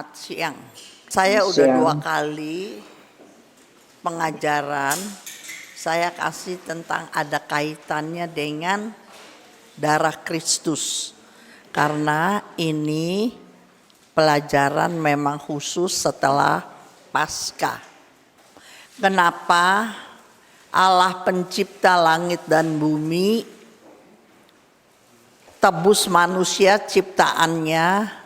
Selamat siang. Saya udah 2 kali pengajaran saya kasih tentang ada kaitannya dengan darah Kristus. Karena ini pelajaran memang khusus setelah Paskah. Kenapa Allah pencipta langit dan bumi, tebus manusia ciptaannya,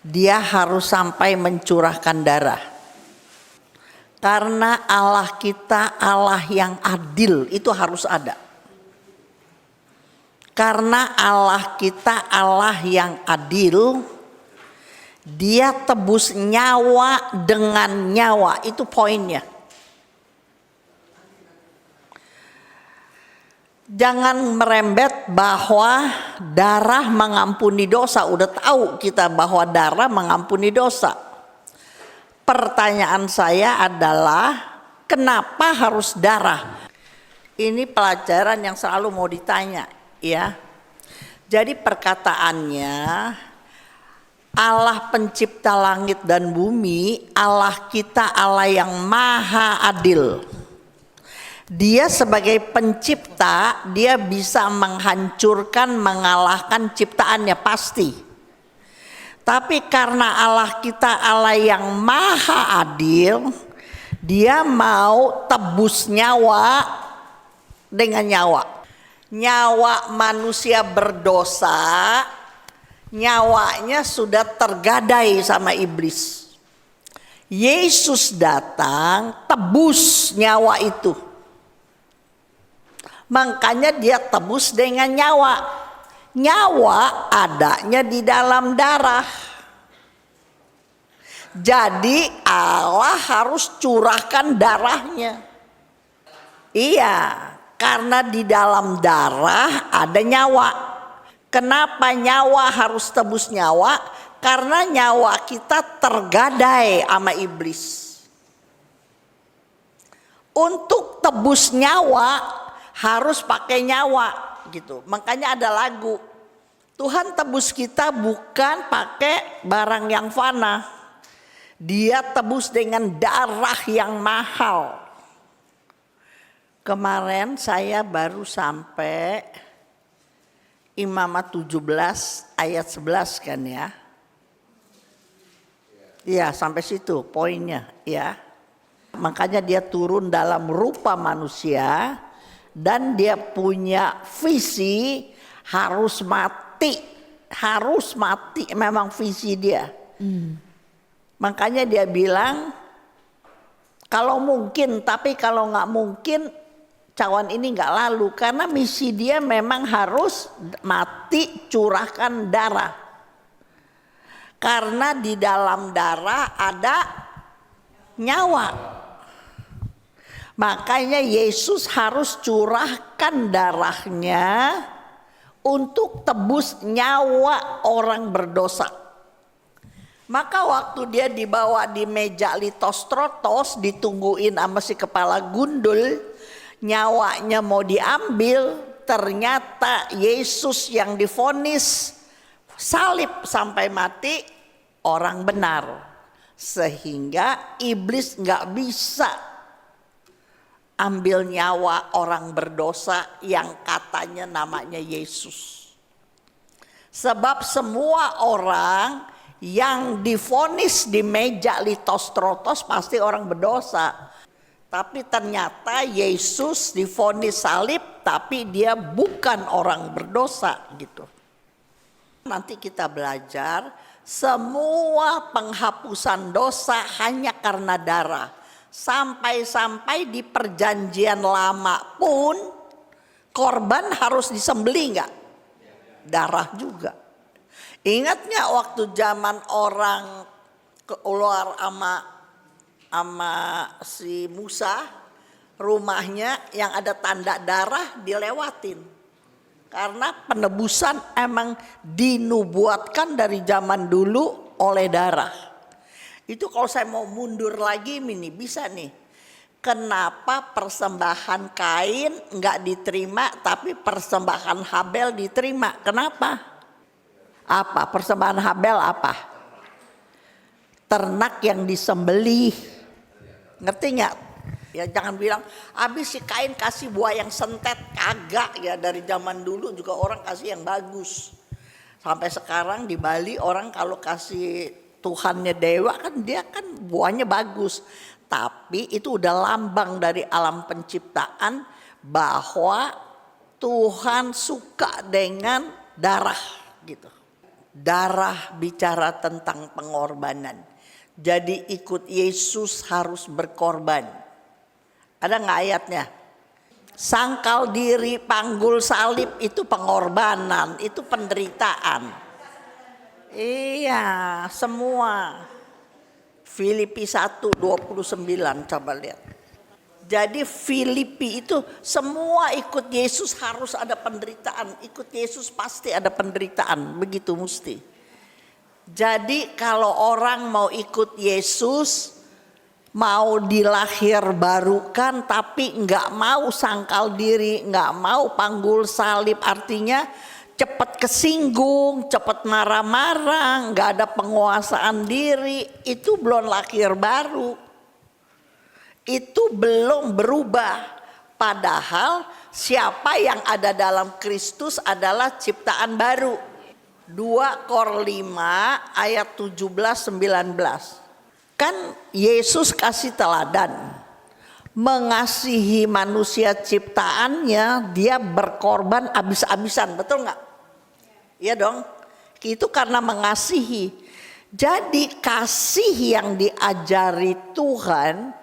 dia harus sampai mencurahkan darah. Karena Allah kita Allah yang adil, itu harus ada. Karena Allah kita Allah yang adil, dia tebus nyawa dengan nyawa, itu poinnya. Jangan merembet bahwa darah mengampuni dosa. Udah tahu kita bahwa darah mengampuni dosa. Pertanyaan saya adalah kenapa harus darah? Ini pelajaran yang selalu mau ditanya, ya. Jadi perkataannya Allah pencipta langit dan bumi, Allah kita Allah yang maha adil. Dia sebagai pencipta, dia bisa menghancurkan, mengalahkan ciptaannya pasti. Tapi karena Allah kita Allah yang maha adil, dia mau tebus nyawa dengan nyawa. Nyawa manusia berdosa, nyawanya sudah tergadai sama iblis. Yesus datang tebus nyawa itu. Makanya dia tebus dengan nyawa. Nyawa adanya di dalam darah. Jadi Allah harus curahkan darahnya. Iya, karena di dalam darah ada nyawa. Kenapa nyawa harus tebus nyawa? Karena nyawa kita tergadai sama iblis. Untuk tebus nyawa harus pakai nyawa gitu. Makanya ada lagu, Tuhan tebus kita bukan pakai barang yang fana. Dia tebus dengan darah yang mahal. Kemarin saya baru sampai Imamat 17 ayat 11 kan ya. Iya, sampai situ poinnya ya. Makanya dia turun dalam rupa manusia. Dan dia punya visi harus mati, memang visi dia. Makanya dia bilang kalau mungkin, tapi kalau nggak mungkin cawan ini nggak lalu, karena misi dia memang harus mati, curahkan darah. Karena di dalam darah ada nyawa. Makanya Yesus harus curahkan darahnya untuk tebus nyawa orang berdosa. Maka waktu dia dibawa di meja litostrotos, ditungguin sama si kepala gundul, nyawanya mau diambil, ternyata Yesus yang divonis salib sampai mati orang benar. Sehingga iblis nggak bisa ambil nyawa orang berdosa yang katanya namanya Yesus. Sebab semua orang yang divonis di meja litostrotos pasti orang berdosa. Tapi ternyata Yesus divonis salib tapi dia bukan orang berdosa gitu. Nanti kita belajar semua penghapusan dosa hanya karena darah. Sampai-sampai di perjanjian lama pun korban harus disembelih enggak? Darah juga. Ingat nggak waktu zaman orang keluar sama si Musa, rumahnya yang ada tanda darah dilewatin. Karena penebusan emang dinubuatkan dari zaman dulu oleh darah. Itu kalau saya mau mundur lagi ini bisa nih. Kenapa persembahan Kain nggak diterima tapi persembahan Habel diterima? Kenapa? Apa? Persembahan Habel apa? ternak yang disembelih. Ngerti nggak? Ya jangan bilang habis si Kain kasih buah yang sentet, kagak ya. Dari zaman dulu juga orang kasih yang bagus. Sampai sekarang di Bali orang kalau kasih Tuhannya dewa kan dia kan buahnya bagus. Tapi itu udah lambang dari alam penciptaan bahwa Tuhan suka dengan darah gitu. Darah bicara tentang pengorbanan. Jadi ikut Yesus harus berkorban. Ada nggak ayatnya? Sangkal diri, panggul salib itu pengorbanan, itu penderitaan. Iya, semua. Filipi 1:29 coba lihat. Jadi Filipi itu semua ikut Yesus harus ada penderitaan. Ikut Yesus pasti ada penderitaan, begitu mesti. Jadi kalau orang mau ikut Yesus, mau dilahir barukan tapi nggak mau sangkal diri, nggak mau panggul salib, artinya cepat kesinggung, cepat marah-marah, nggak ada penguasaan diri, itu belum lahir baru, itu belum berubah. Padahal siapa yang ada dalam Kristus adalah ciptaan baru. 2 Kor 5 ayat 17-19. Kan Yesus kasih teladan, mengasihi manusia ciptaannya, dia berkorban abis-abisan, betul nggak? Iya dong, itu karena mengasihi. Jadi kasih yang diajari Tuhan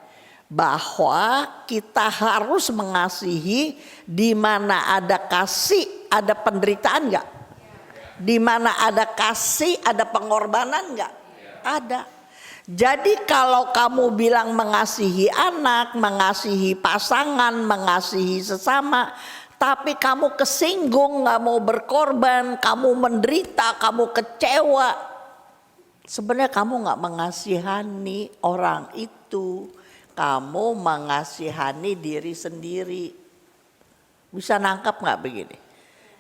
bahwa kita harus mengasihi. Di mana ada kasih ada penderitaan nggak? Di mana ada kasih ada pengorbanan nggak? Ada. Jadi kalau kamu bilang mengasihi anak, mengasihi pasangan, mengasihi sesama, tapi kamu kesinggung, gak mau berkorban, kamu menderita, kamu kecewa, sebenarnya kamu gak mengasihani orang itu, kamu mengasihani diri sendiri. Bisa nangkap gak begini?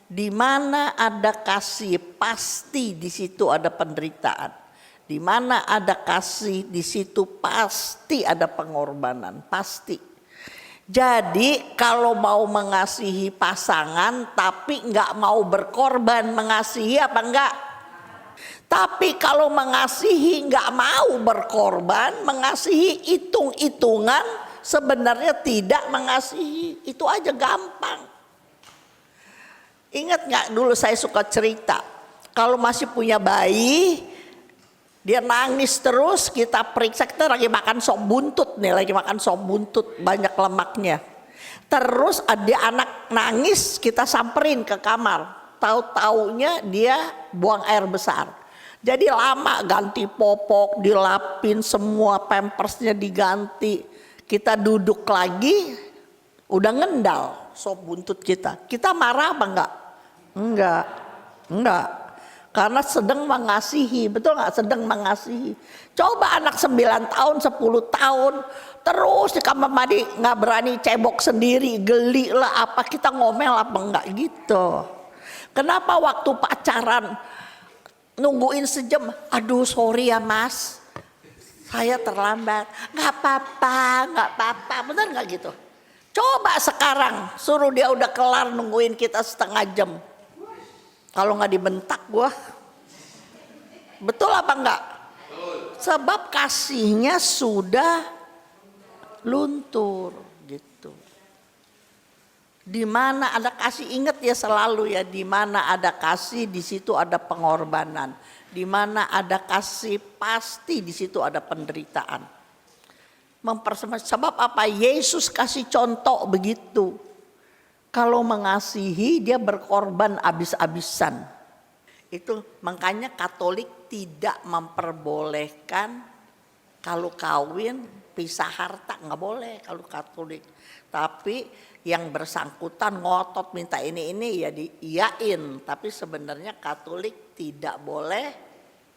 Di mana ada kasih pasti di situ ada penderitaan. Di mana ada kasih di situ pasti ada pengorbanan, pasti. Jadi kalau mau mengasihi pasangan tapi nggak mau berkorban, mengasihi apa enggak? Tapi kalau mengasihi nggak mau berkorban, mengasihi hitung-hitungan, sebenarnya tidak mengasihi. Itu aja gampang. Ingat nggak dulu saya suka cerita, kalau masih punya bayi, dia nangis terus, kita periksa, kita lagi makan sop buntut nih, lagi makan sop buntut banyak lemaknya. Terus ada anak nangis, kita samperin ke kamar. Tahu-taunya dia buang air besar. Jadi lama ganti popok, dilapin semua, pampersnya diganti. Kita duduk lagi, udah ngendal sop buntut kita. Kita marah apa enggak? Enggak. Karena sedang mengasihi, betul gak? Sedang mengasihi. Coba anak 9 tahun, 10 tahun, terus di kamar mandi gak berani cebok sendiri, geli lah apa, kita ngomel apa enggak gitu. Kenapa waktu pacaran nungguin sejam, aduh sorry ya mas, saya terlambat. Gak apa-apa, bener gak gitu? Coba sekarang suruh dia udah kelar nungguin kita setengah jam. Kalau nggak dibentak gua, betul apa enggak? Sebab kasihnya sudah luntur gitu. Di mana ada kasih, ingat ya selalu ya, di mana ada kasih di situ ada pengorbanan. Di mana ada kasih pasti di situ ada penderitaan. Sebab apa? Yesus kasih contoh begitu. Kalau mengasihi dia berkorban abis-abisan. Itu makanya Katolik tidak memperbolehkan kalau kawin pisah harta, nggak boleh kalau Katolik. Tapi yang bersangkutan ngotot minta ini ya diiyain. Tapi sebenarnya Katolik tidak boleh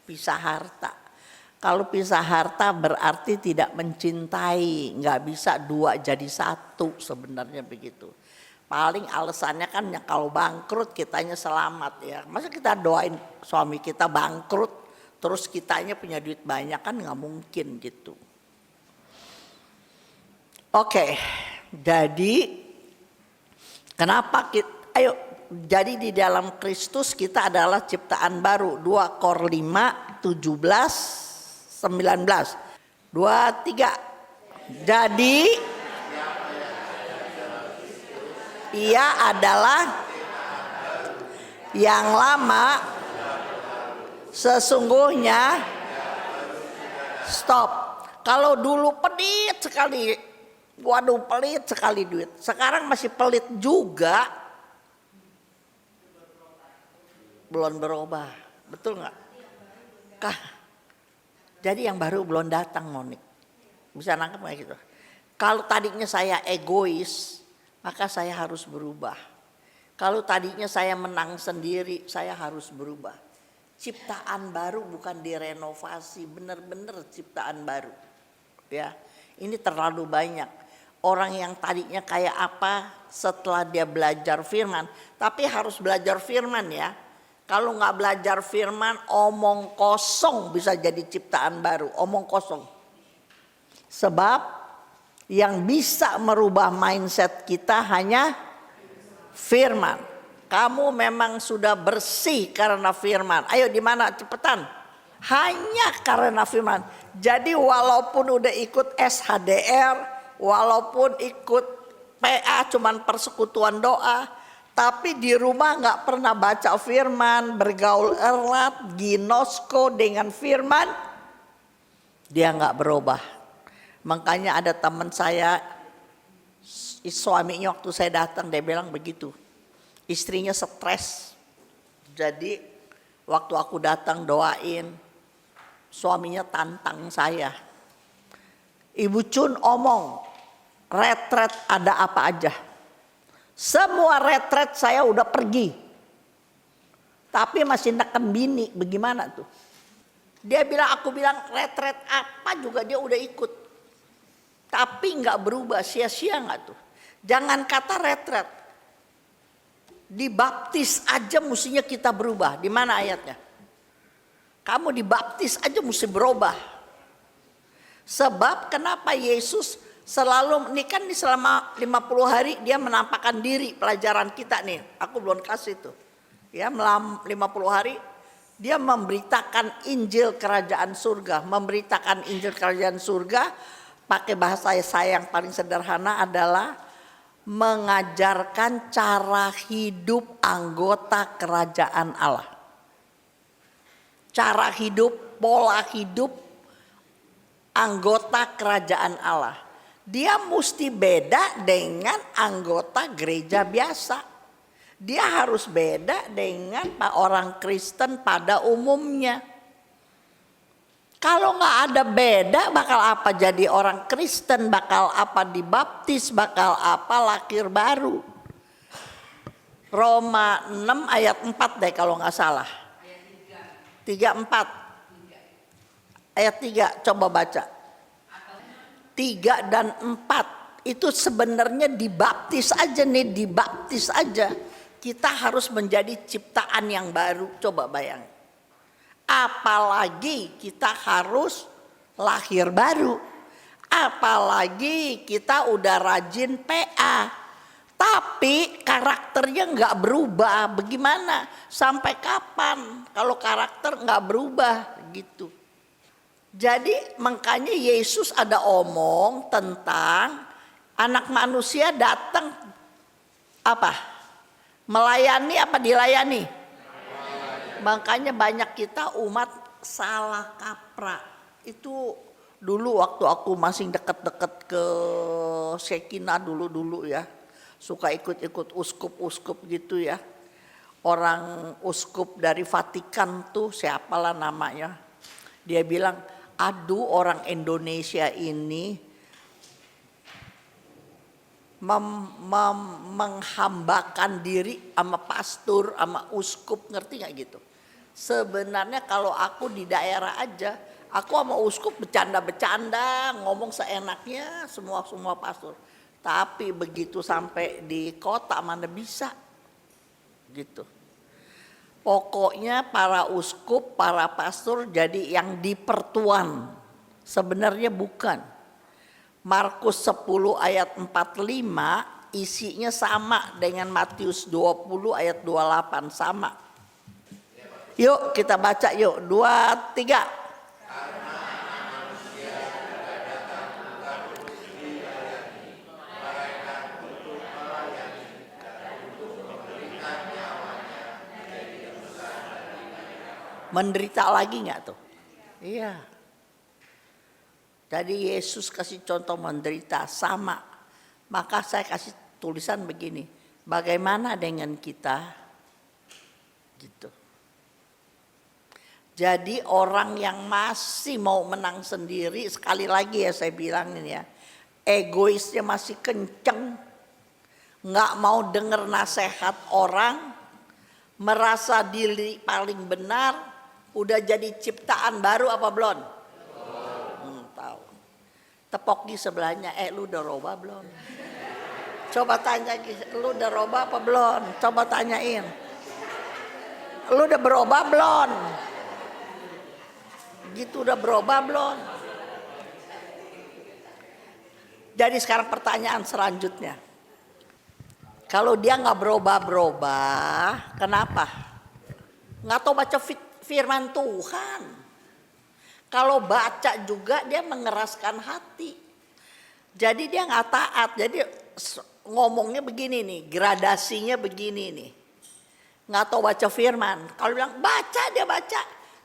pisah harta. Kalau pisah harta berarti tidak mencintai, nggak bisa dua jadi satu sebenarnya begitu. Paling alasannya kan ya kalau bangkrut kitanya selamat ya. Masa kita doain suami kita bangkrut terus kitanya punya duit banyak, kan nggak mungkin gitu. Oke, jadi kenapa jadi di dalam Kristus kita adalah ciptaan baru. 2 Kor 5, 17, 19. 2, 3. Jadi ia adalah yang lama, sesungguhnya stop. Kalau dulu pelit sekali, waduh pelit sekali duit. Sekarang masih pelit juga, belum berubah, betul nggak? Jadi yang baru belum datang, Monik. Bisa nangkep kayak gitu. Kalau tadinya saya egois, maka saya harus berubah. Kalau tadinya saya menang sendiri, saya harus berubah. Ciptaan baru bukan direnovasi, benar-benar ciptaan baru. Ya, ini terlalu banyak. Orang yang tadinya kayak apa setelah dia belajar firman. Tapi harus belajar firman ya. Kalau nggak belajar firman, omong kosong bisa jadi ciptaan baru. Omong kosong. Sebab yang bisa merubah mindset kita hanya firman. Kamu memang sudah bersih karena firman. Ayo di mana cepetan? Hanya karena firman. Jadi walaupun udah ikut SHDR, walaupun ikut PA cuman persekutuan doa, tapi di rumah nggak pernah baca firman, bergaul erat, ginosko dengan firman, dia nggak berubah. Makanya ada teman saya, suaminya waktu saya datang dia bilang begitu, istrinya stres. Jadi waktu aku datang doain, suaminya tantang saya, Ibu Chun omong, retret ada apa aja. Semua retret saya udah pergi. Tapi masih neken bini, bagaimana tuh? Dia bilang, aku bilang retret apa juga dia udah ikut. Tapi gak berubah, sia-sia gak tuh? Jangan kata retret. Dibaptis aja mestinya kita berubah. Di mana ayatnya? Kamu dibaptis aja mesti berubah. Sebab kenapa Yesus selalu, ini kan selama 50 hari dia menampakkan diri, pelajaran kita nih. Aku belum kasih tuh. Ya, 50 hari dia memberitakan Injil Kerajaan Surga. Memberitakan Injil Kerajaan Surga pakai bahasa saya yang paling sederhana adalah mengajarkan cara hidup anggota Kerajaan Allah. Cara hidup, pola hidup anggota Kerajaan Allah. Dia mesti beda dengan anggota gereja biasa. Dia harus beda dengan orang Kristen pada umumnya. Kalau nggak ada beda, bakal apa jadi orang Kristen, bakal apa dibaptis, bakal apa lahir baru. Roma 6 ayat 4 deh kalau nggak salah. 3, 4. Ayat 3 coba baca. 3 dan 4 itu sebenarnya dibaptis aja nih, dibaptis aja. Kita harus menjadi ciptaan yang baru, coba bayangin. Apalagi kita harus lahir baru. Apalagi kita udah rajin PA. Tapi karakternya nggak berubah, bagaimana? Sampai kapan kalau karakter nggak berubah gitu? Jadi makanya Yesus ada omong tentang anak manusia datang apa? Melayani apa dilayani? Makanya banyak kita umat salah kaprah. Itu dulu waktu aku masih deket-deket ke Sekina dulu ya. Suka ikut-ikut uskup-uskup gitu ya. Orang uskup dari Vatikan tuh siapalah namanya. Dia bilang, aduh orang Indonesia ini menghambakan diri sama pastor, sama uskup, ngerti gak gitu? Sebenarnya kalau aku di daerah aja, aku sama uskup bercanda-bercanda, ngomong seenaknya semua pastor. Tapi begitu sampai di kota mana bisa gitu. Pokoknya para uskup, para pastor jadi yang dipertuan. Sebenarnya bukan. Markus 10 ayat 45 isinya sama dengan Matius 20 ayat 28 sama. Yuk kita baca yuk, 2, 3. Menderita lagi nggak tuh? Iya. Jadi Yesus kasih contoh menderita sama. Maka saya kasih tulisan begini. Bagaimana dengan kita? Gitu. Jadi orang yang masih mau menang sendiri, sekali lagi ya saya bilangin ya, egoisnya masih kenceng, nggak mau denger nasihat orang, merasa diri paling benar. Udah jadi ciptaan baru apa belum? Tahu. Tepok di sebelahnya, lu udah roba belum? Coba tanya, lu udah roba apa belum? Coba tanyain. Lu udah berubah belum? Gitu udah berubah belum? Jadi sekarang pertanyaan selanjutnya. Kalau dia nggak berubah-berubah, kenapa? Nggak tahu baca firman Tuhan. Kalau baca juga dia mengeraskan hati. Jadi dia nggak taat. Jadi ngomongnya begini nih, gradasinya begini nih. Nggak tahu baca firman. Kalau bilang baca,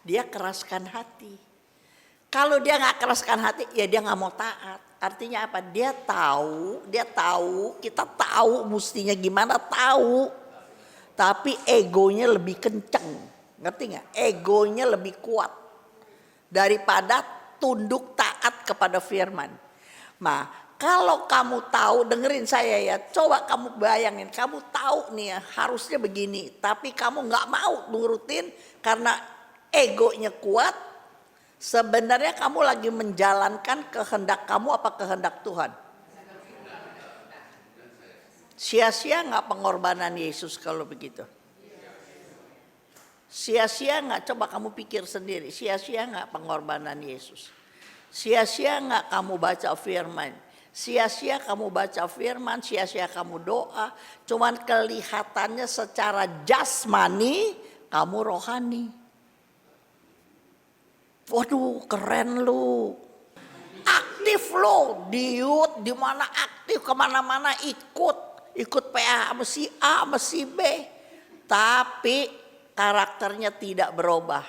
dia keraskan hati. Kalau dia nggak keraskan hati, ya dia nggak mau taat. Artinya apa? Dia tahu, kita tahu mestinya gimana, tahu. Tapi egonya lebih kenceng. Ngerti gak? Egonya lebih kuat daripada tunduk taat kepada firman. Nah, kalau kamu tahu, dengerin saya ya, coba kamu bayangin, kamu tahu nih ya, harusnya begini, tapi kamu gak mau nurutin karena egonya kuat. Sebenarnya kamu lagi menjalankan kehendak kamu apa kehendak Tuhan? Sia-sia gak pengorbanan Yesus kalau begitu? Sia-sia gak? Coba kamu pikir sendiri. Sia-sia gak pengorbanan Yesus? Sia-sia gak kamu baca firman? Sia-sia kamu baca firman, sia-sia kamu doa. Cuman kelihatannya secara jasmani kamu rohani. Waduh keren lu. Aktif lo. Di youth dimana aktif, kemana-mana ikut PA sama si A sama si B. Tapi karakternya tidak berubah.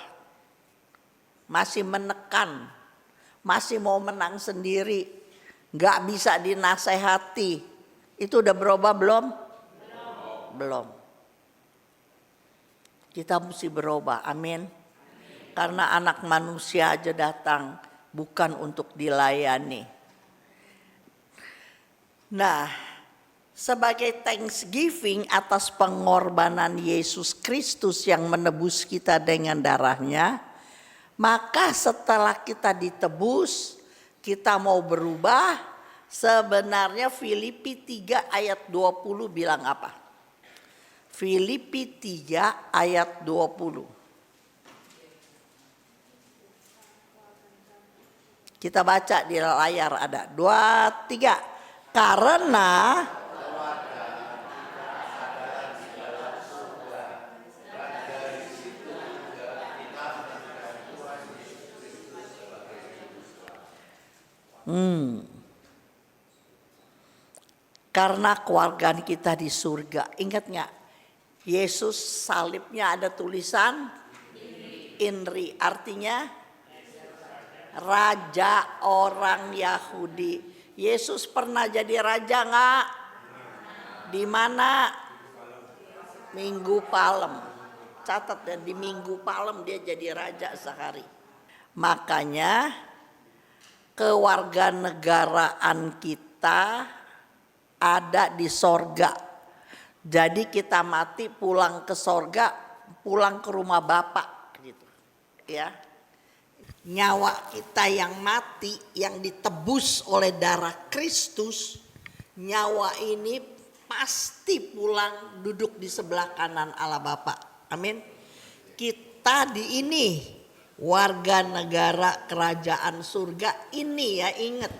Masih menekan. Masih mau menang sendiri. Gak bisa dinasehati. Itu udah berubah belum? Belum. Kita mesti berubah. Amin. Karena anak manusia aja datang. Bukan untuk dilayani. Nah, sebagai thanksgiving atas pengorbanan Yesus Kristus yang menebus kita dengan darahnya, maka setelah kita ditebus, kita mau berubah. Sebenarnya Filipi 3 ayat 20 bilang apa? Filipi 3 ayat 20. Kita baca di layar ada 2, 3. Karena karena keluarga kita di surga. Ingat gak? Yesus salibnya ada tulisan INRI. Artinya raja orang Yahudi. Yesus pernah jadi raja gak? Di mana? Minggu Palem. Catat ya, di Minggu Palem dia jadi raja sehari. Makanya kewarganegaraan kita ada di sorga. Jadi kita mati pulang ke sorga, pulang ke rumah Bapak gitu. Ya. Nyawa kita yang mati, yang ditebus oleh darah Kristus, nyawa ini pasti pulang duduk di sebelah kanan Allah Bapa. Amin. Kita di ini warga negara kerajaan surga ini ya, ingat.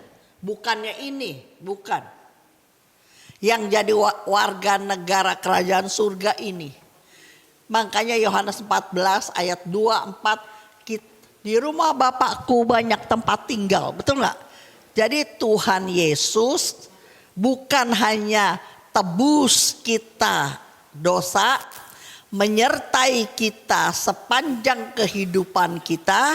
Bukannya ini, bukan. Yang jadi warga negara kerajaan surga ini. Makanya Yohanes 14 ayat 2-4, di rumah Bapakku banyak tempat tinggal, betul nggak? Jadi Tuhan Yesus bukan hanya tebus kita dosa, menyertai kita sepanjang kehidupan kita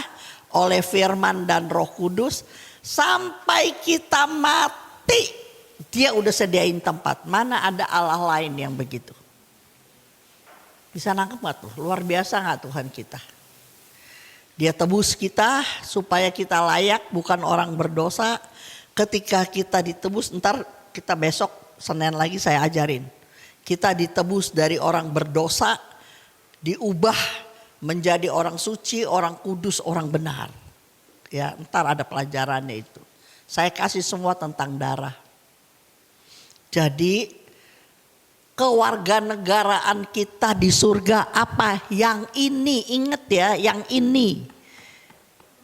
oleh firman dan Roh Kudus sampai kita mati. Dia udah sediain tempat. Mana ada Allah lain yang begitu? Bisa nangkep gak tuh? Luar biasa gak Tuhan kita? Dia tebus kita supaya kita layak, bukan orang berdosa. Ketika kita ditebus, ntar kita besok Senin lagi saya ajarin. Kita ditebus dari orang berdosa, diubah menjadi orang suci, orang kudus, orang benar. Ya, ntar ada pelajarannya itu. Saya kasih semua tentang darah. Jadi kewarganegaraan kita di surga apa? Yang ini, ingat ya, yang ini.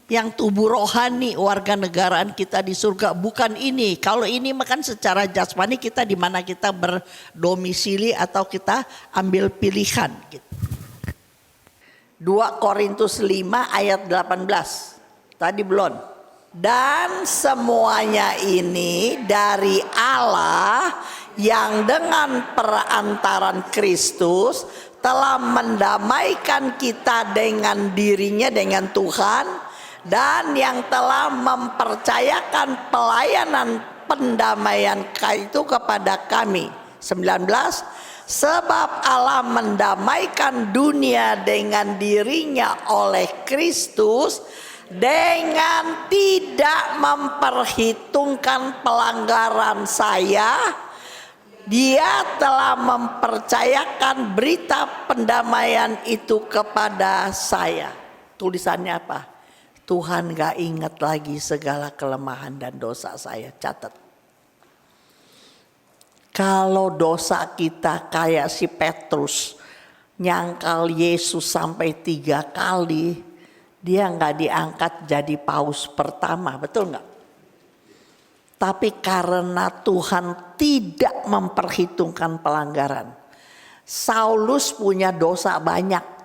Yang tubuh rohani warga negaraan kita di surga, bukan ini. Kalau ini makan secara jasmani kita di mana kita berdomisili atau kita ambil pilihan gitu. 2 Korintus 5 ayat 18. Tadi belum. Dan semuanya ini dari Allah yang dengan perantaran Kristus telah mendamaikan kita dengan dirinya, dengan Tuhan, dan yang telah mempercayakan pelayanan pendamaian itu kepada kami. 19. Sebab Allah mendamaikan dunia dengan dirinya oleh Kristus dengan tidak memperhitungkan pelanggaran saya. Dia telah mempercayakan berita pendamaian itu kepada saya. Tulisannya apa? Tuhan gak ingat lagi segala kelemahan dan dosa saya. Catat. Kalau dosa kita kayak si Petrus, nyangkal Yesus sampai 3 kali, dia gak diangkat jadi paus pertama, betul gak? Tapi karena Tuhan tidak memperhitungkan pelanggaran. Saulus punya dosa banyak.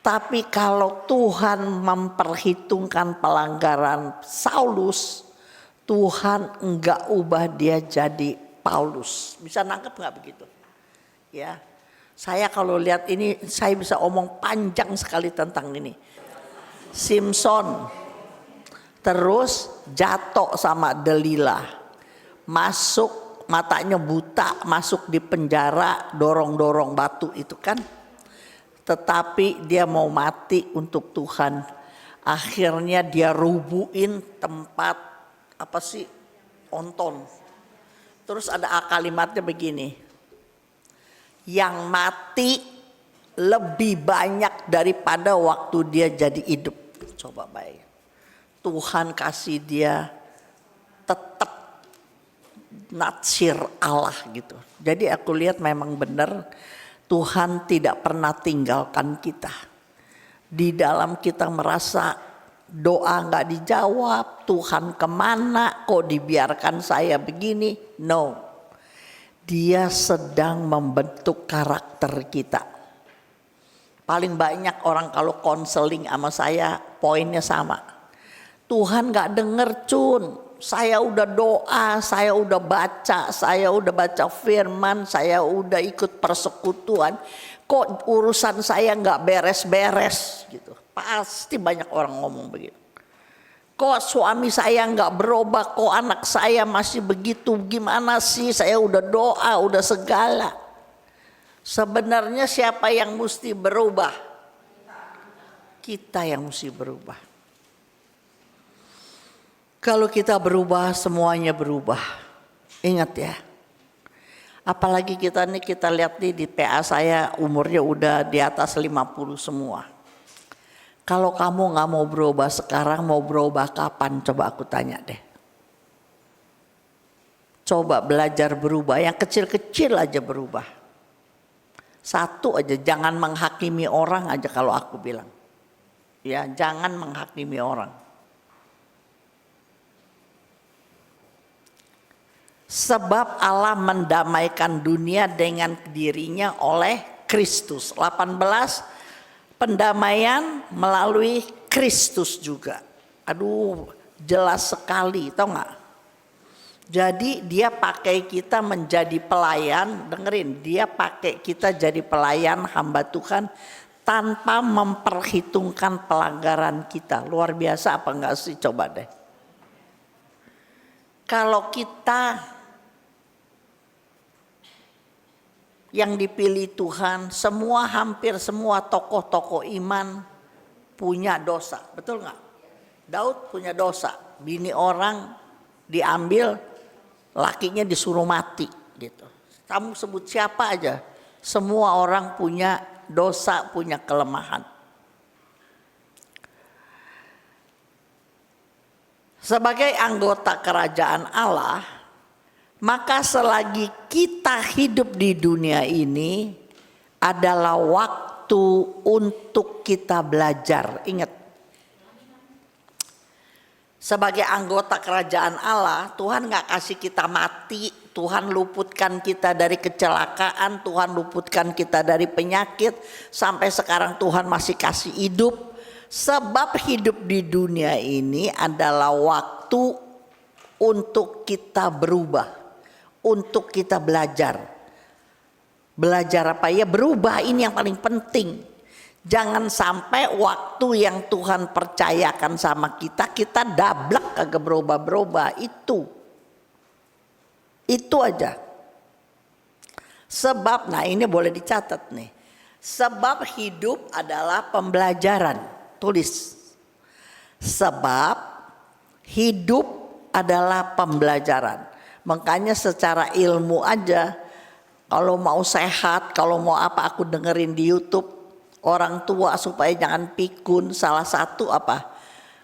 Tapi kalau Tuhan memperhitungkan pelanggaran Saulus, Tuhan enggak ubah dia jadi Paulus. Bisa nangkep enggak begitu? Ya. Saya kalau lihat ini saya bisa omong panjang sekali tentang ini. Simpson terus jatuh sama Delilah. Masuk, matanya buta, masuk di penjara, dorong-dorong batu itu kan. Tetapi dia mau mati untuk Tuhan. Akhirnya dia rubuhin tempat onton. Terus ada kalimatnya begini. Yang mati lebih banyak daripada waktu dia jadi hidup. Coba baik. Tuhan kasih dia tetap natsir Allah gitu. Jadi aku lihat memang benar. Tuhan tidak pernah tinggalkan kita. Di dalam kita merasa doa gak dijawab, Tuhan kemana, kok dibiarkan saya begini? No, dia sedang membentuk karakter kita. Paling banyak orang kalau konseling sama saya poinnya sama. Tuhan gak denger Cun. Saya udah doa, saya udah baca firman, saya udah ikut persekutuan. Kok urusan saya gak beres-beres gitu. Pasti banyak orang ngomong begitu. Kok suami saya gak berubah, kok anak saya masih begitu, gimana sih, saya udah doa, udah segala. Sebenarnya siapa yang mesti berubah? Kita yang mesti berubah. Kalau kita berubah, semuanya berubah. Ingat ya. Apalagi kita lihat nih di PA saya umurnya udah di atas 50 semua. Kalau kamu gak mau berubah sekarang, mau berubah kapan? Coba aku tanya deh. Coba belajar berubah, yang kecil-kecil aja berubah. Satu aja, jangan menghakimi orang aja kalau aku bilang. Ya, jangan menghakimi orang. Sebab Allah mendamaikan dunia dengan dirinya oleh Kristus. 18, pendamaian melalui Kristus juga. Aduh, jelas sekali, tahu nggak? Jadi dia pakai kita menjadi pelayan, dengerin, dia pakai kita jadi pelayan hamba Tuhan tanpa memperhitungkan pelanggaran kita. Luar biasa apa enggak sih, coba deh. Kalau kita yang dipilih Tuhan, hampir semua tokoh-tokoh iman punya dosa, betul nggak? Daud punya dosa, bini orang diambil, lakinya disuruh mati gitu. Kamu sebut siapa aja, semua orang punya dosa, punya kelemahan. Sebagai anggota kerajaan Allah, maka selagi kita hidup di dunia ini adalah waktu untuk kita belajar. Ingat, sebagai anggota kerajaan Allah, Tuhan gak kasih kita mati, Tuhan luputkan kita dari kecelakaan, Tuhan luputkan kita dari penyakit, sampai sekarang Tuhan masih kasih hidup. Sebab hidup di dunia ini adalah waktu untuk kita berubah, untuk kita belajar. Belajar apa ya? Berubah, ini yang paling penting. Jangan sampai waktu yang Tuhan percayakan sama kita, kita dablek kagak berubah-berubah. Itu aja. Sebab, nah ini boleh dicatat nih. Sebab hidup adalah pembelajaran. Tulis. Sebab hidup adalah pembelajaran. Makanya secara ilmu aja, kalau mau sehat, kalau mau apa, aku dengerin di YouTube orang tua supaya jangan pikun. Salah satu apa?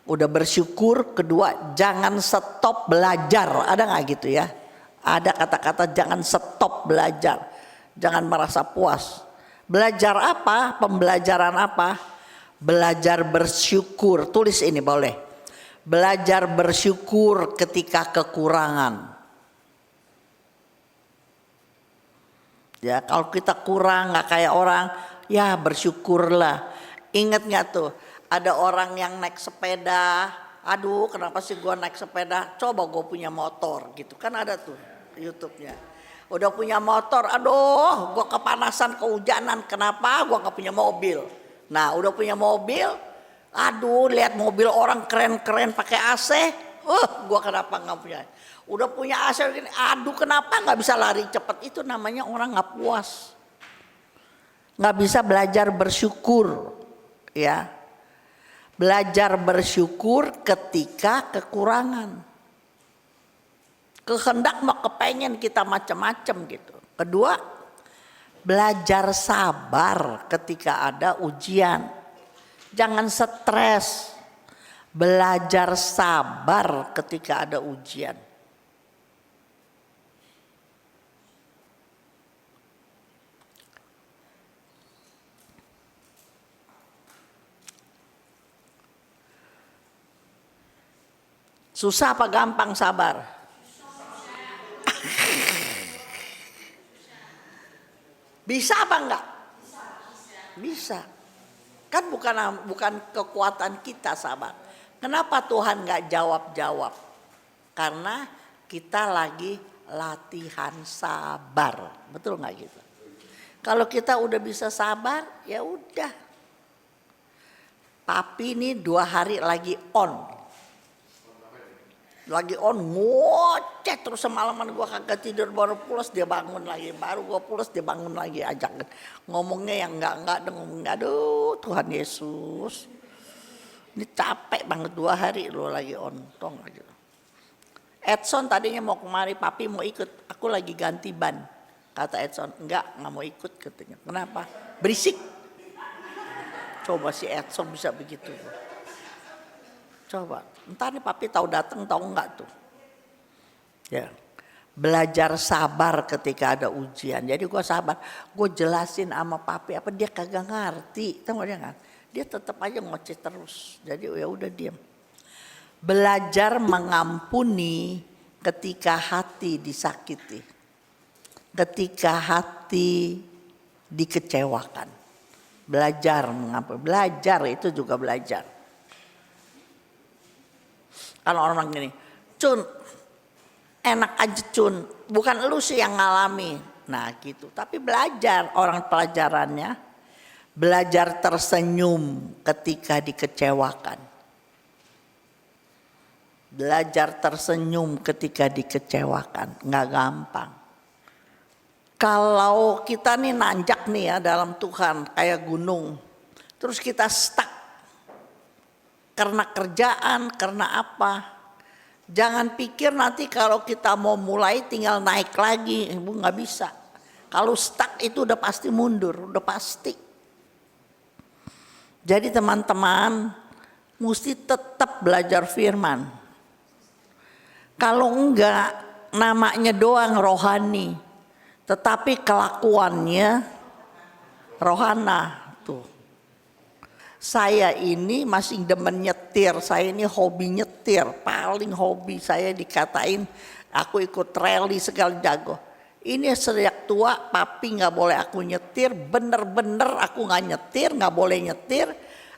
Udah bersyukur. Kedua, jangan stop belajar. Ada nggak gitu ya? Ada kata-kata jangan stop belajar. Jangan merasa puas. Belajar apa? Pembelajaran apa? Belajar bersyukur. Tulis ini boleh. Belajar bersyukur ketika kekurangan. Ya, kalau kita kurang nggak kayak orang, ya bersyukurlah. Ingat nggak tuh, ada orang yang naik sepeda, aduh kenapa sih gue naik sepeda, coba gue punya motor gitu kan, ada tuh YouTube-nya. Udah punya motor, aduh gue kepanasan, kehujanan, kenapa gue gak punya mobil. Nah udah punya mobil, aduh lihat mobil orang keren-keren pakai AC, gue kenapa gak punya. Udah punya AC, aduh kenapa gak bisa lari cepat. Itu namanya orang gak puas, gak bisa belajar bersyukur. Ya, belajar bersyukur ketika kekurangan. Kehendak mau kepengen kita macam-macam gitu. Kedua, belajar sabar ketika ada ujian. Jangan stres. Belajar sabar ketika ada ujian. Susah apa gampang sabar? Bisa apa enggak? Bisa. Kan bukan kekuatan kita sabar. Kenapa Tuhan enggak jawab-jawab? Karena kita lagi latihan sabar. Betul enggak gitu? Kalau kita udah bisa sabar, ya udah. Papi ini 2 hari lagi on. Lagi on ngoceh terus, semalaman gue kagak tidur, baru pulas dia bangun lagi, baru gue pulas dia bangun lagi, ajak ngomongnya yang enggak ngomongnya, aduh Tuhan Yesus ini capek banget 2 hari lo lagi on, tong aja. Edson tadinya mau kemari, papi mau ikut, aku lagi ganti ban, kata Edson, enggak mau ikut katanya. Kenapa? Berisik. Coba si Edson bisa begitu. Coba, entar nih papi tahu datang tahu enggak tuh. Ya. belajar sabar ketika ada ujian. Jadi gue sabar, gue jelasin sama papi apa dia kagak ngerti, tahu dia nggak? Dia tetap aja ngoceh terus. Jadi ya udah diam. Belajar mengampuni ketika hati disakiti, ketika hati dikecewakan. Belajar mengampuni, belajar itu juga belajar. Kalau orang gini, Cun, enak aja Cun, bukan lu sih yang ngalami. Nah gitu, tapi belajar orang pelajarannya, belajar tersenyum ketika dikecewakan. Belajar tersenyum ketika dikecewakan, nggak gampang. Kalau kita nih nanjak nih ya dalam Tuhan kayak gunung, terus kita stuck karena kerjaan, karena apa? Jangan pikir nanti kalau kita mau mulai tinggal naik lagi, ibu nggak bisa. Kalau stuck itu udah pasti mundur, udah pasti. Jadi teman-teman mesti tetap belajar firman. Kalau enggak namanya doang rohani, tetapi kelakuannya rohana tuh. Saya ini masih demen nyetir, saya ini hobi nyetir, paling hobi saya dikatain aku ikut rally segala jago. Ini sejak tua papi nggak boleh aku nyetir, bener-bener aku nggak nyetir, nggak boleh nyetir,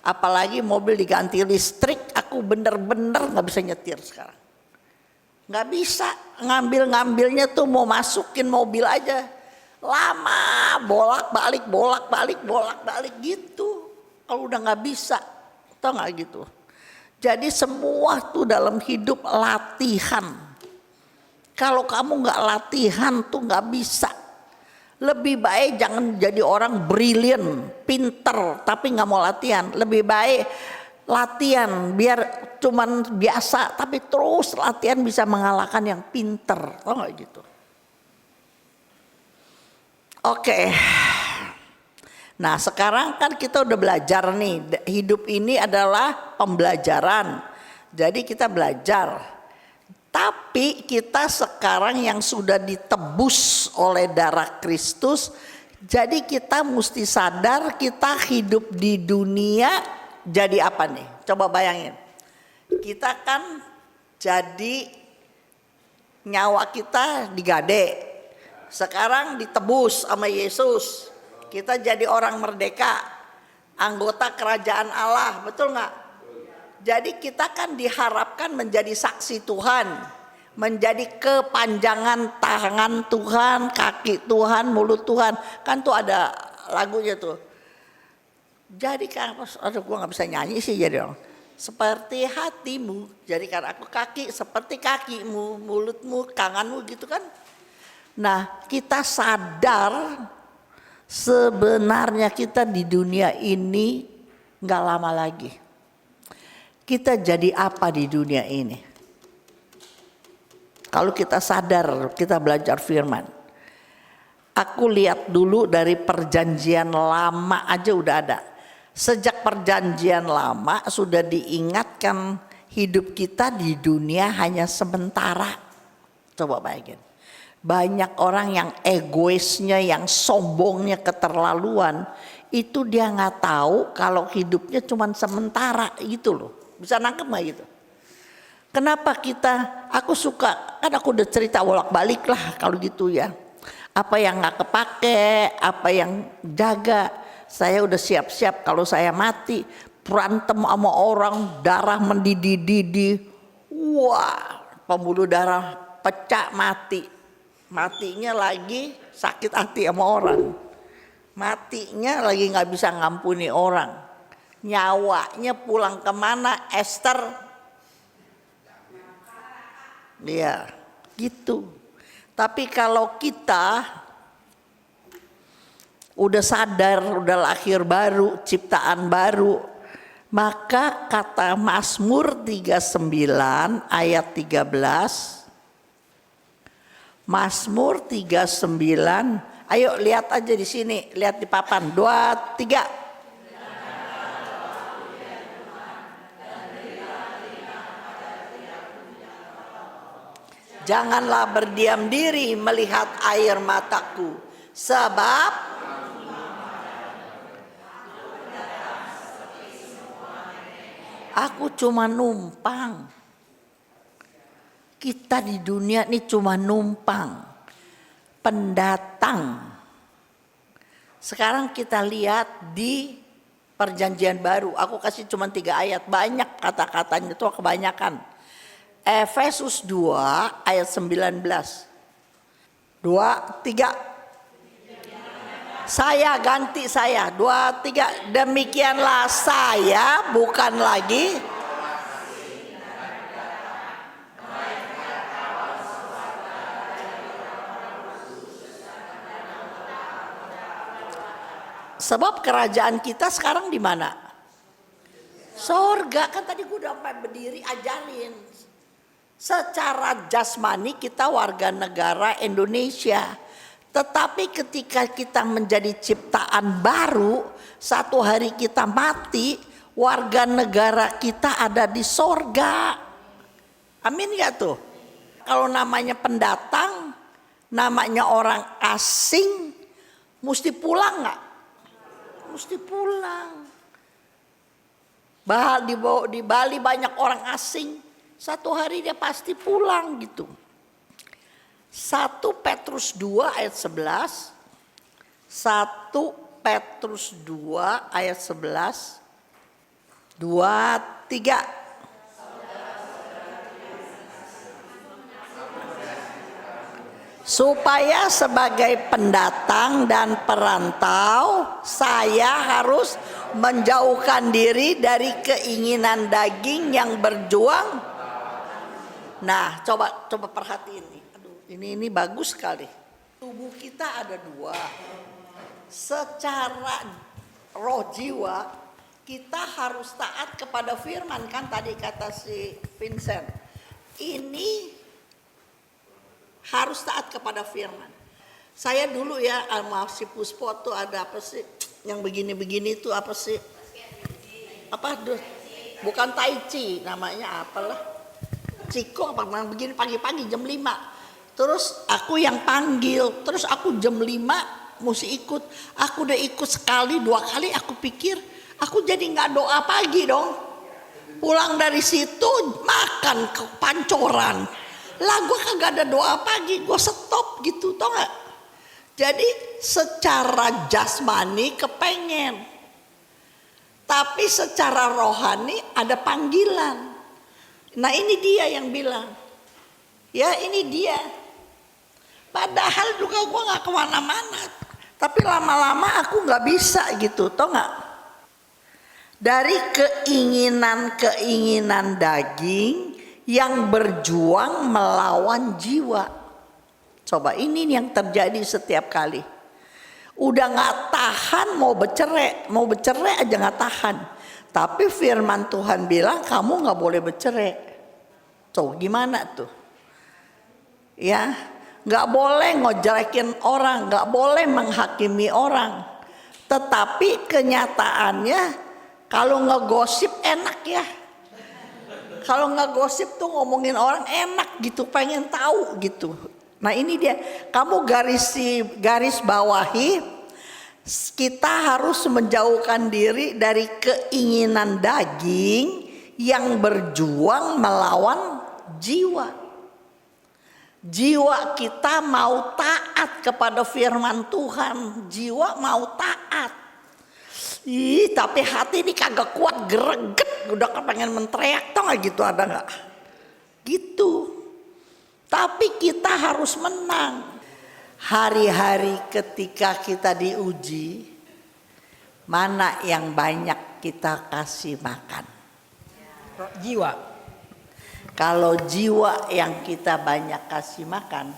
apalagi mobil diganti listrik, aku bener-bener nggak bisa nyetir sekarang. Nggak bisa, ngambilnya tuh mau masukin mobil aja lama, bolak-balik gitu. Kalau udah nggak bisa, tau nggak gitu. Jadi semua tuh dalam hidup latihan. Kalau kamu nggak latihan tuh nggak bisa. Lebih baik jangan jadi orang brilian, pinter, tapi nggak mau latihan. Lebih baik latihan biar cuman biasa, tapi terus latihan bisa mengalahkan yang pinter, tau nggak gitu. Oke. Nah sekarang kan kita udah belajar nih, hidup ini adalah pembelajaran. Jadi kita belajar. Tapi kita sekarang yang sudah ditebus oleh darah Kristus, jadi kita mesti sadar kita hidup di dunia jadi apa nih? Coba bayangin. Kita kan jadi nyawa kita digade. Sekarang ditebus sama Yesus. Kita jadi orang merdeka, anggota kerajaan Allah, betul nggak? Jadi kita kan diharapkan menjadi saksi Tuhan, menjadi kepanjangan tangan Tuhan, kaki Tuhan, mulut Tuhan. Kan tuh ada lagunya tuh. Jadi kan, aduh gue nggak bisa nyanyi sih jadi orang. Seperti hatimu, jadikan aku kaki seperti kakimu, mulutmu, tanganmu gitu kan. Nah kita sadar sebenarnya kita di dunia ini gak lama lagi. Kita jadi apa di dunia ini? Kalau kita sadar, kita belajar firman. Aku lihat dulu dari perjanjian lama aja udah ada. Sejak perjanjian lama sudah diingatkan hidup kita di dunia hanya sementara. Coba bayangin. Banyak orang yang egoisnya, yang sombongnya keterlaluan, itu dia nggak tahu kalau hidupnya cuma sementara gitu loh. Bisa nangkep nggak gitu? Kenapa aku suka, kan aku udah cerita bolak-balik lah kalau gitu ya. Apa yang nggak kepake, apa yang jaga, saya udah siap-siap kalau saya mati, berantem sama orang, darah mendidih-didih, wah pembuluh darah pecah mati. Matinya lagi sakit hati sama orang, matinya lagi nggak bisa ngampuni orang, nyawanya pulang kemana? Esther, dia gitu. Tapi kalau kita udah sadar, udah lahir baru, ciptaan baru, maka kata Mazmur 39 ayat 13. Mazmur 39, ayo lihat aja di sini, lihat di papan, 2, 3. janganlah berdiam diri melihat air mataku, sebab aku cuma numpang. Kita di dunia ini cuma numpang, pendatang. Sekarang kita lihat di Perjanjian Baru. Aku kasih cuma 3 ayat, banyak kata-katanya itu kebanyakan. Efesus 2 ayat 19. 2, 3. Saya ganti saya. 2, 3. Demikianlah saya bukan lagi sebab kerajaan kita sekarang di mana? Sorga. Kan tadi gue udah berdiri ajarin. Secara jasmani kita warga negara Indonesia. Tetapi ketika kita menjadi ciptaan baru, satu hari kita mati, warga negara kita ada di sorga. Amin gak tuh? Kalau namanya pendatang, namanya orang asing, mesti pulang gak? Mesti pulang. Di Bali banyak orang asing, satu hari dia pasti pulang gitu. 1 Petrus 2 ayat 11. 1 Petrus 2 ayat 11. 2, 3. Supaya sebagai pendatang dan perantau saya harus menjauhkan diri dari keinginan daging yang berjuang. Nah, coba perhatiin nih. Aduh, ini bagus sekali. Tubuh kita ada 2. Secara roh jiwa kita harus taat kepada firman, kan tadi kata si Vincent. Ini harus taat kepada firman. Saya dulu ya sama si Puspo tuh ada apa sih yang begini-begini tuh apa sih? Apa tuh? Bukan Tai Chi, namanya apalah. Ciko apa begini pagi-pagi jam 5. Terus aku yang panggil, terus aku jam 5 mesti ikut. Aku udah ikut sekali 2 kali, aku pikir aku jadi nggak doa pagi dong. Pulang dari situ makan ke pancoran. Lah gue kagak ada doa pagi, gue stop gitu, tau gak? Jadi secara jasmani kepengen, tapi secara rohani ada panggilan. Nah ini dia yang bilang, ya ini dia. Padahal juga gue gak kemana-mana, tapi lama-lama aku gak bisa gitu, tau gak? Dari keinginan daging yang berjuang melawan jiwa. Coba ini yang terjadi setiap kali. Udah gak tahan mau bercerai aja gak tahan. Tapi firman Tuhan bilang kamu gak boleh bercerai. Tuh gimana tuh? Ya, gak boleh ngojelekin orang, gak boleh menghakimi orang. Tetapi kenyataannya kalau ngegosip enak ya. Kalau nggak gosip tuh ngomongin orang enak gitu, pengen tahu gitu. Nah ini dia, kamu garis bawahi, kita harus menjauhkan diri dari keinginan daging yang berjuang melawan jiwa. Jiwa kita mau taat kepada firman Tuhan, jiwa mau taat. Tapi hati ini kagak kuat, greget, udah kepengen menteriak, tau gak gitu, ada gak? Gitu. Tapi kita harus menang. Hari-hari ketika kita diuji, mana yang banyak kita kasih makan? Jiwa. Kalau jiwa yang kita banyak kasih makan,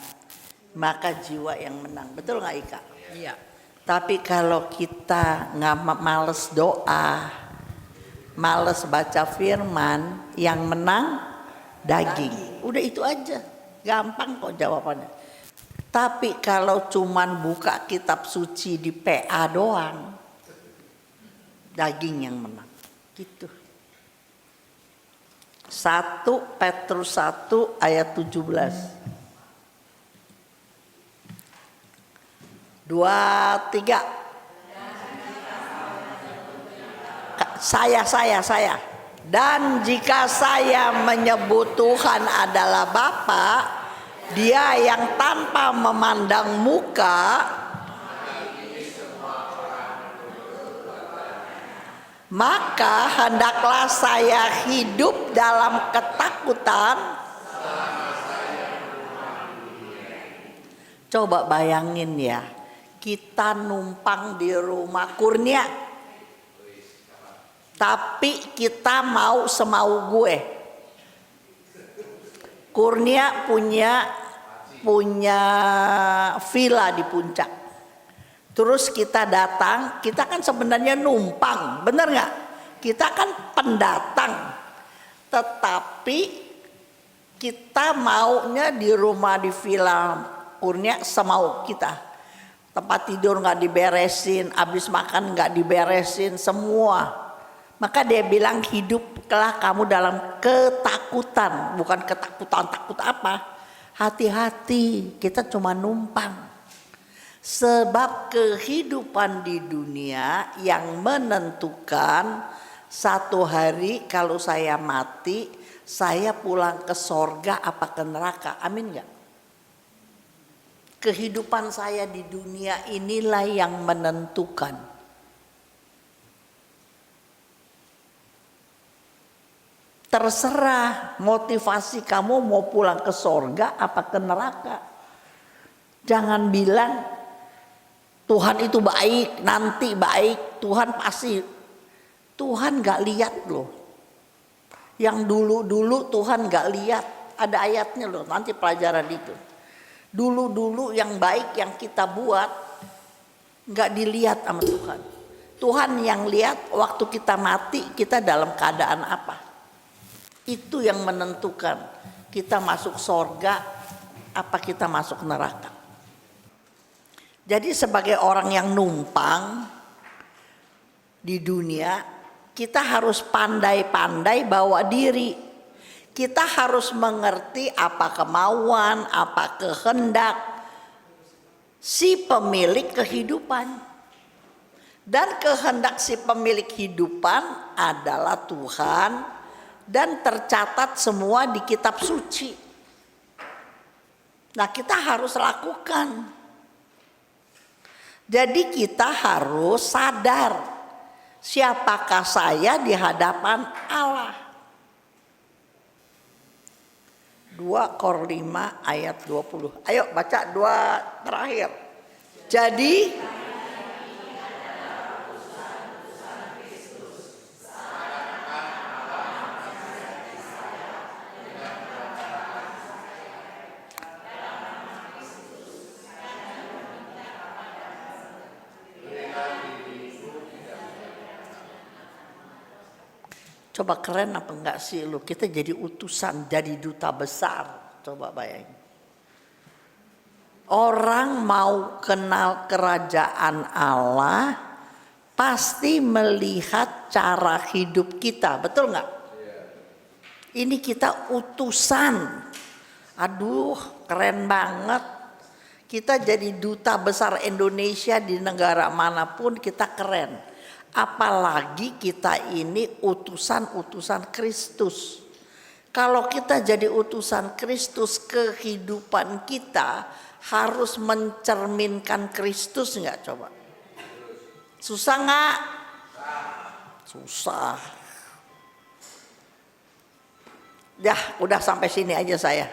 maka jiwa yang menang. Betul gak Ika? Iya. Tapi kalau kita nggak males doa, males baca firman, yang menang daging. Udah itu aja, gampang kok jawabannya. Tapi kalau cuman buka kitab suci di PA doang, daging yang menang. Gitu. 1 Petrus 1 ayat 17. 2, 3. Saya. Dan jika saya menyebut Tuhan adalah Bapa, Dia yang tanpa memandang muka, maka hendaklah saya hidup dalam ketakutan. Coba bayangin ya, kita numpang di rumah Kurnia, tapi kita mau semau gue. Kurnia punya villa di puncak. Terus kita datang, kita kan sebenarnya numpang, bener nggak? Kita kan pendatang, tetapi kita maunya di rumah di villa Kurnia semau kita. Tempat tidur nggak diberesin, habis makan nggak diberesin semua. Maka dia bilang hiduplah kamu dalam ketakutan, bukan ketakutan takut apa. Hati-hati, kita cuma numpang. Sebab kehidupan di dunia yang menentukan satu hari kalau saya mati, saya pulang ke sorga apa ke neraka. Amin gak? Kehidupan saya di dunia inilah yang menentukan. Terserah motivasi kamu mau pulang ke sorga apa ke neraka. Jangan bilang Tuhan itu baik, nanti baik, Tuhan pasti. Tuhan gak lihat loh. Yang dulu-dulu Tuhan gak lihat. Ada ayatnya loh, nanti pelajaran itu. Dulu-dulu yang baik yang kita buat gak dilihat sama Tuhan. Tuhan yang lihat waktu kita mati, kita dalam keadaan apa. Itu yang menentukan kita masuk sorga apa kita masuk neraka. Jadi sebagai orang yang numpang di dunia, kita harus pandai-pandai bawa diri. Kita harus mengerti apa kemauan, apa kehendak si pemilik kehidupan. Dan kehendak si pemilik kehidupan adalah Tuhan dan tercatat semua di kitab suci. Nah, kita harus lakukan. Jadi kita harus sadar siapakah saya di hadapan Allah. 2 Kor 5 ayat 20. Ayo baca 2 terakhir. Jadi coba keren apa enggak sih lu? Kita jadi utusan, jadi duta besar. Coba bayangin. Orang mau kenal kerajaan Allah pasti melihat cara hidup kita. Betul enggak? Ini kita utusan. Aduh, keren banget. Kita jadi duta besar Indonesia di negara manapun kita keren. Apalagi kita ini utusan-utusan Kristus. Kalau kita jadi utusan Kristus, kehidupan kita harus mencerminkan Kristus enggak coba? Susah enggak? Susah. Ya, udah sampai sini aja saya.